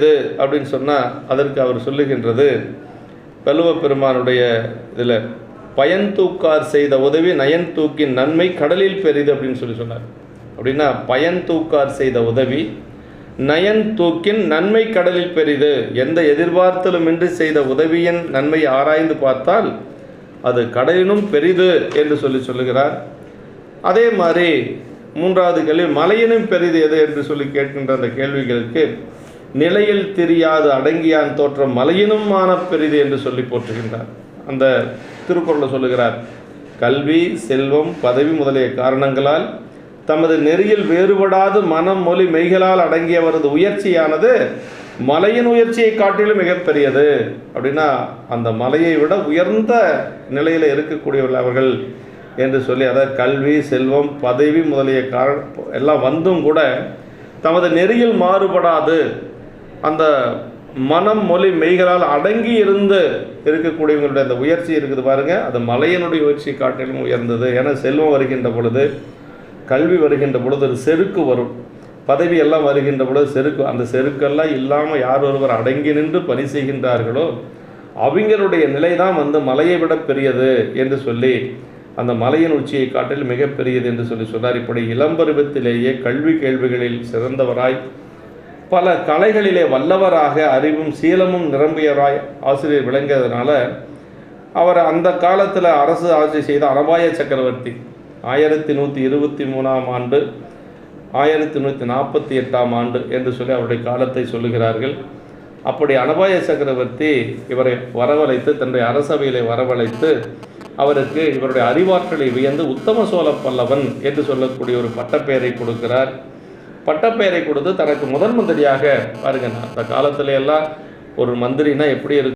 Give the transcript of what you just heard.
இது அப்படின்னு சொன்னால் அதற்கு அவர் சொல்லுகின்றது, வள்ளுவ பெருமானுடைய இதில் பயன் தூக்கார் செய்த உதவி நயன் தூக்கின் நன்மை கடலில் பெரிது அப்படின்னு சொன்னார். அப்படின்னா பயன் தூக்கார் செய்த உதவி நயன் தூக்கின் நன்மை கடலில் பெரிது. எந்த எதிர்பார்த்தலுமின்றி செய்த உதவியின் நன்மை ஆராய்ந்து பார்த்தால் அது கடலினும் பெரிது என்று சொல்லுகிறார். அதே மாதிரி மூன்றாவது கேள்வி, மலையினும் பெரிது எது என்று சொல்லி கேட்கின்ற அந்த கேள்விகளுக்கு நிலையில் தெரியாது அடங்கியான் தோற்றம் மலையினும் மான பெரிது என்று சொல்லி போற்றுகின்றார். அந்த திருக்குறளை சொல்லுகிறார், கல்வி செல்வம் பதவி முதலிய காரணங்களால் தமது நெறியில் வேறுபடாது மனம் மொழி மெய்களால் அடங்கியவரது உயர்ச்சியானது மலையின் உயர்ச்சியை காட்டிலும் மிகப்பெரியது. அப்படின்னா அந்த மலையை விட உயர்ந்த நிலையில் இருக்கக்கூடியவர்கள் அவர்கள் என்று சொல்லி, அதாவது கல்வி செல்வம் பதவி முதலிய எல்லாம் வந்தும் கூட தமது நெறியில் மாறுபடாது அந்த மனம் மொழி மெய்களால் அடங்கி இருந்து இருக்கக்கூடியவங்களுடைய அந்த உயர்ச்சி இருக்குது பாருங்கள், அது மலையினுடைய உயர்ச்சி காட்டிலும் உயர்ந்தது. ஏன்னா செல்வம் வருகின்ற பொழுது, கல்வி வருகின்ற பொழுது ஒரு செருக்கு வரும், பதவி எல்லாம் வருகின்ற பொழுது செருக்கு, அந்த செருக்கெல்லாம் இல்லாமல் யார் ஒருவர் அடங்கி நின்று பணி செய்கின்றார்களோ அவங்களுடைய நிலை தான் மலையை விட பெரியது என்று சொல்லி அந்த மலையின் உச்சியை காட்டில் மிகப்பெரியது என்று சொன்னார். இப்படி இளம்பருவத்திலேயே கல்வி கேள்விகளில் சிறந்தவராய் பல கலைகளிலே வல்லவராக அறிவும் சீலமும் நிரம்பியவராய் ஆசிரியர் விளங்கியதுனால அவர் அந்த காலத்தில் அரசு ஆட்சி செய்த அனபாய சக்கரவர்த்தி 1123 ஆண்டு 1148 ஆண்டு என்று சொல்லி அவருடைய காலத்தை சொல்லுகிறார்கள். அப்படி அனபாய சக்கரவர்த்தி இவரை வரவழைத்து தன்னுடைய அரசவையிலே வரவழைத்து அவருக்கு இவருடைய அறிவாற்றலை வியந்து உத்தம சோழ பல்லவன் என்று சொல்லக்கூடிய ஒரு பட்டப்பெயரை கொடுக்கிறார். பட்டப்பெயரை கொடுத்து தனக்கு முதன் மந்திரியாக பாருங்க, அந்த காலத்துல எல்லாம் ஒரு மந்திரினா எப்படி இருக்கு.